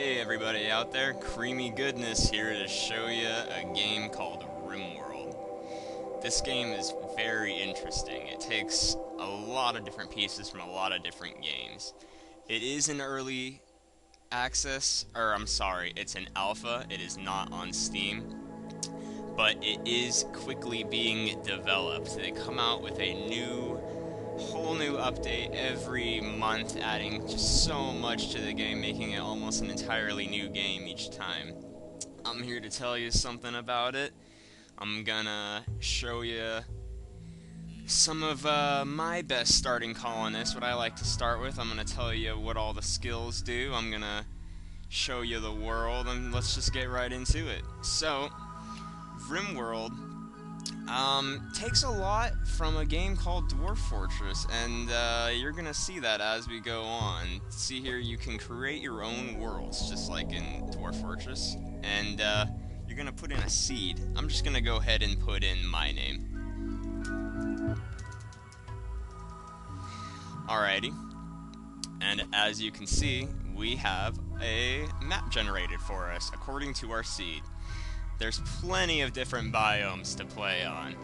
Hey everybody out there, Creamy Goodness here to show you a game called Rimworld. This game is very interesting. It takes a lot of different pieces from a lot of different games. It is an early access, or I'm sorry, it's an alpha. It is not on Steam, but it is quickly being developed. They come out with a whole new update every month, adding just so much to the game, making it almost an entirely new game each time. I'm here to tell you something about it. I'm gonna show you some of my best starting colonists, what I like to start with. I'm gonna tell you what all the skills do. I'm gonna show you the world, and let's just get right into it. So, Rimworld takes a lot from a game called Dwarf Fortress, and you're gonna see that as we go on. See here, you can create your own worlds, just like in Dwarf Fortress, and you're gonna put in a seed. I'm just gonna go ahead and put in my name. Alrighty, and as you can see, we have a map generated for us according to our seed. There's plenty of different biomes to play on.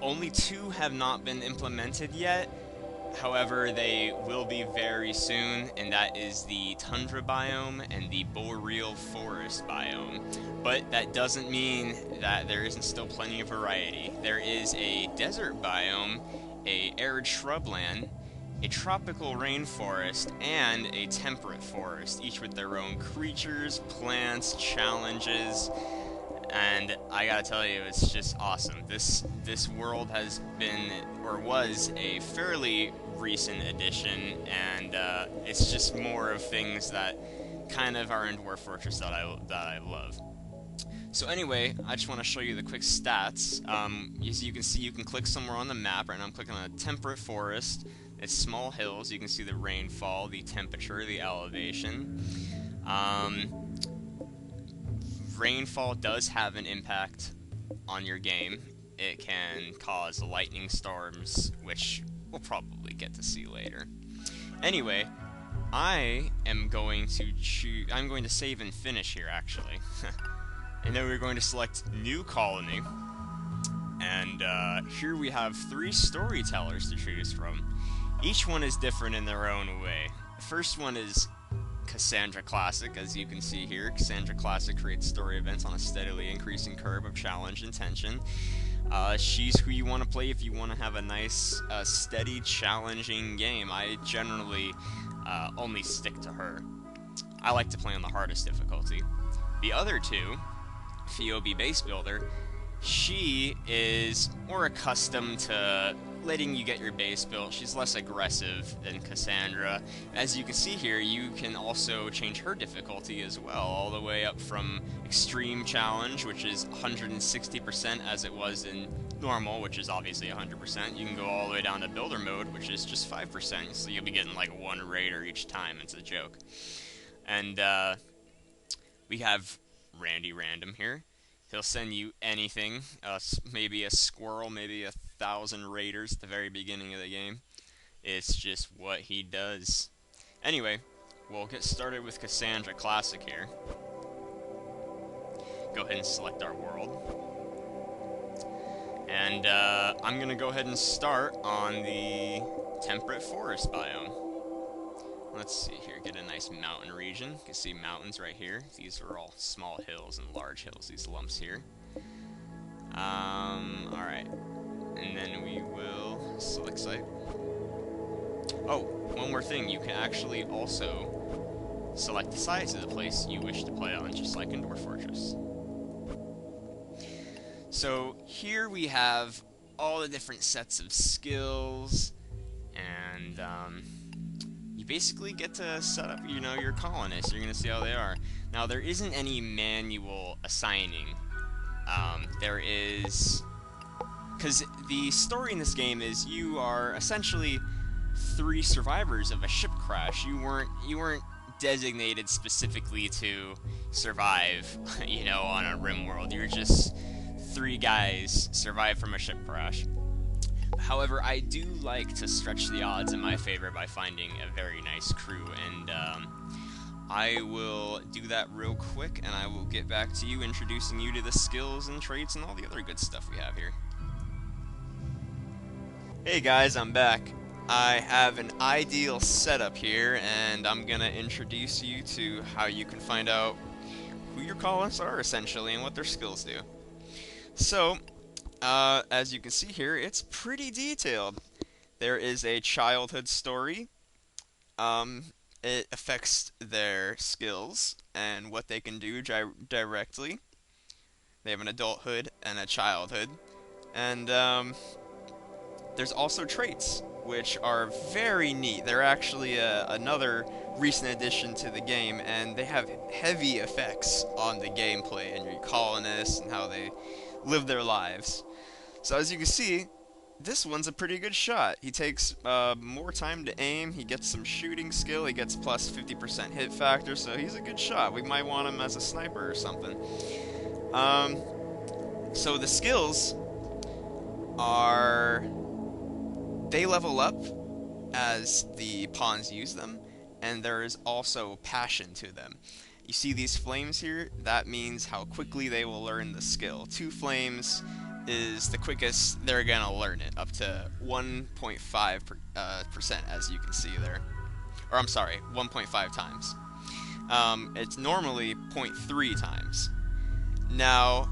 Only 2 have not been implemented yet. However, they will be very soon, and that is the tundra biome and the boreal forest biome. But that doesn't mean that there isn't still plenty of variety. There is a desert biome, a arid shrubland, a tropical rainforest, and a temperate forest, each with their own creatures, plants, challenges, and I gotta tell you, it's just awesome. This world has been, or was, a fairly recent addition, and it's just more of things that kind of are in Dwarf Fortress that I love. So anyway, I just want to show you the quick stats. As you can see, you can click somewhere on the map. Right now I'm clicking on a temperate forest. It's small hills. You can see the rainfall, the temperature, the elevation. Rainfall does have an impact on your game. It can cause lightning storms, which we'll probably get to see later. Anyway, I'm going to save and finish here, actually. And then we're going to select New Colony. And here we have 3 storytellers to choose from. Each one is different in their own way. The first one is Cassandra Classic. As you can see here, Cassandra Classic creates story events on a steadily increasing curve of challenge and tension. She's who you want to play if you want to have a nice, steady, challenging game. I generally only stick to her. I like to play on the hardest difficulty. The other 2, Phoebe Base Builder, she is more accustomed to letting you get your base built. She's less aggressive than Cassandra. As you can see here, you can also change her difficulty as well, all the way up from Extreme Challenge, which is 160% as it was in Normal, which is obviously 100%. You can go all the way down to Builder Mode, which is just 5%, so you'll be getting like 1 raider each time. It's a joke. And we have Randy Random here. He'll send you anything, maybe a squirrel, maybe 1,000 raiders at the very beginning of the game. It's just what he does. Anyway, we'll get started with Cassandra Classic here. Go ahead and select our world. And I'm going to go ahead and start on the temperate forest biome. Let's see here, get a nice mountain region. You can see mountains right here. These are all small hills and large hills, these lumps here. Alright. And then we will select site. Oh, one more thing, you can actually also select the size of the place you wish to play on, just like in Dwarf Fortress. So here we have all the different sets of skills, and you basically get to set up, your colonists. You're going to see how they are. Now, there isn't any manual assigning. There is... Because the story in this game is you are essentially 3 survivors of a ship crash. You weren't designated specifically to survive, on a Rimworld. You're just 3 guys survived from a ship crash. However, I do like to stretch the odds in my favor by finding a very nice crew, and I will do that real quick, and I will get back to you, introducing you to the skills and traits and all the other good stuff we have here. Hey guys, I'm back. I have an ideal setup here, and I'm gonna introduce you to how you can find out who your colonists are, essentially, and what their skills do. So, as you can see here, it's pretty detailed. There is a childhood story. It affects their skills and what they can do directly. They have an adulthood and a childhood. And there's also traits, which are very neat. They're actually another recent addition to the game, and they have heavy effects on the gameplay and your colonists and how they live their lives. So as you can see, this one's a pretty good shot. He takes more time to aim, he gets some shooting skill, he gets plus 50% hit factor, so he's a good shot. We might want him as a sniper or something. So the skills are... they level up as the pawns use them, and there is also passion to them. You see these flames here? That means how quickly they will learn the skill. 2 flames is the quickest they're gonna learn it, up to 1.5%, as you can see there. Or I'm sorry, 1.5 times. It's normally 0.3 times. Now,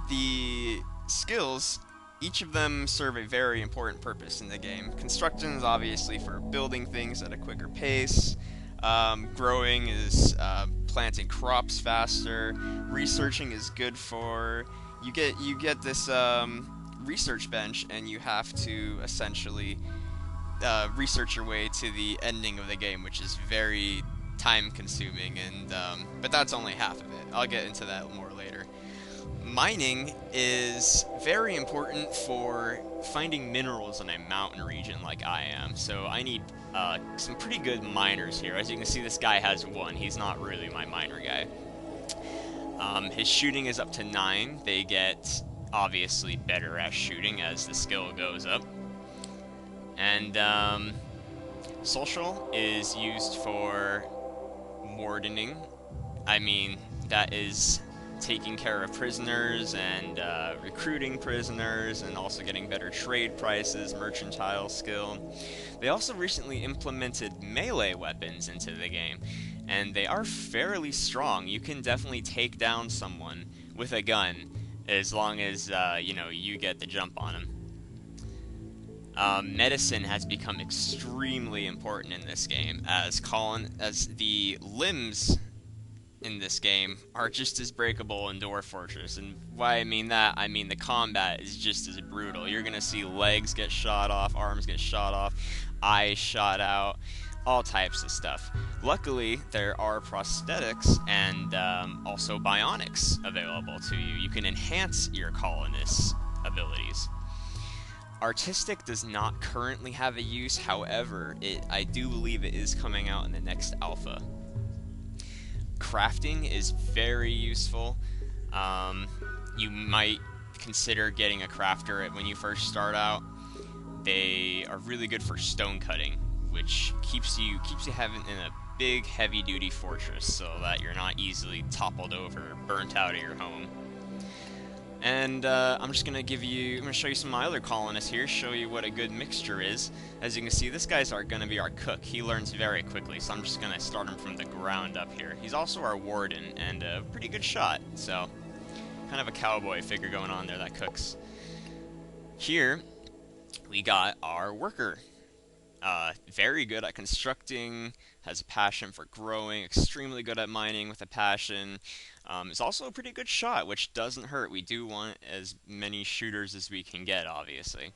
the skills, each of them serve a very important purpose in the game. Construction is obviously for building things at a quicker pace. Growing is planting crops faster. Researching is good for... You get this research bench, and you have to essentially research your way to the ending of the game, which is very time-consuming. And but that's only half of it. I'll get into that more later. Mining is very important for finding minerals in a mountain region like I am. So I need some pretty good miners here. As you can see, this guy has 1. He's not really my miner guy. His shooting is up to 9. They get obviously better at shooting as the skill goes up. And social is used for wardening. I mean, that is taking care of prisoners and recruiting prisoners, and also getting better trade prices, mercantile skill. They also recently implemented melee weapons into the game, and they are fairly strong. You can definitely take down someone with a gun as long as you get the jump on them. Medicine has become extremely important in this game, as the limbs in this game are just as breakable in Dwarf Fortress. And why I mean that, I mean the combat is just as brutal. You're gonna see legs get shot off, arms get shot off, eyes shot out, all types of stuff. Luckily, there are prosthetics and also Bionics available to you. You can enhance your colonists' abilities. Artistic does not currently have a use, however, I do believe it is coming out in the next alpha. Crafting is very useful. You might consider getting a crafter when you first start out. They are really good for stone cutting, which keeps you having in a big heavy duty fortress so that you're not easily toppled over, burnt out of your home. And I'm going to show you some of my other colonists here, show you what a good mixture is. As you can see, this guy's going to be our cook. He learns very quickly, so I'm just going to start him from the ground up here. He's also our warden, and a pretty good shot, so kind of a cowboy figure going on there that cooks. Here, we got our worker. Very good at constructing, has a passion for growing, extremely good at mining with a passion. Is also a pretty good shot, which doesn't hurt. We do want as many shooters as we can get, obviously.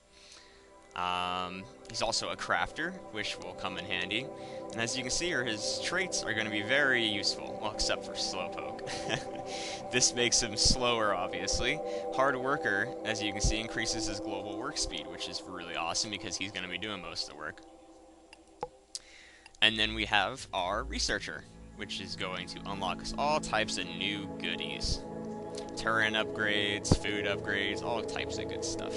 He's also a crafter, which will come in handy. And as you can see here, his traits are going to be very useful, well, except for slowpoke. This makes him slower, obviously. Hard worker, as you can see, increases his global work speed, which is really awesome because he's going to be doing most of the work. And then we have our researcher, which is going to unlock us all types of new goodies. Turret upgrades, food upgrades, all types of good stuff.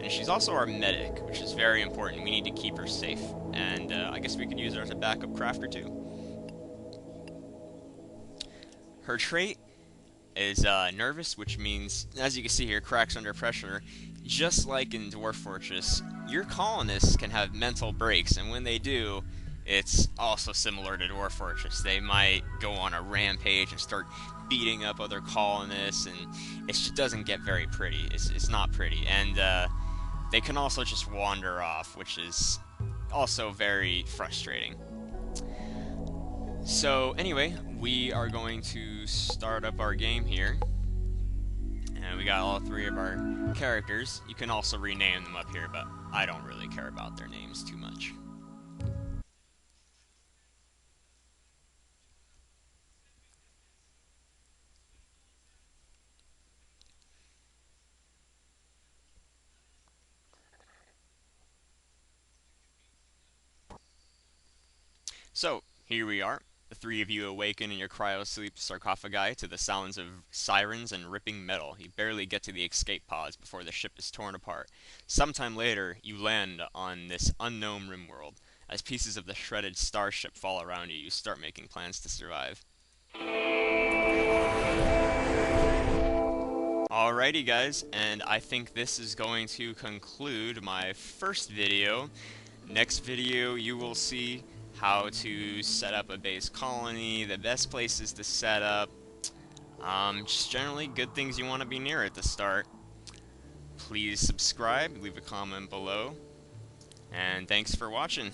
And she's also our medic, which is very important. We need to keep her safe. And I guess we could use her as a backup crafter too. Her trait is nervous, which means, as you can see here, cracks under pressure. Just like in Dwarf Fortress, your colonists can have mental breaks, and when they do, it's also similar to Dwarf Fortress. They might go on a rampage and start beating up other colonists, and it just doesn't get very pretty. It's not pretty, and they can also just wander off, which is also very frustrating. So anyway, we are going to start up our game here. And we got all three of our characters. You can also rename them up here, but I don't really care about their names too much. So, here we are. The three of you awaken in your cryosleep sarcophagi to the sounds of sirens and ripping metal. You barely get to the escape pods before the ship is torn apart. Sometime later, you land on this unknown Rimworld. As pieces of the shredded starship fall around you, you start making plans to survive. Alrighty guys, and I think this is going to conclude my first video. Next video you will see how to set up a base colony, the best places to set up, just generally good things you want to be near at the start. Please subscribe, leave a comment below, and thanks for watching.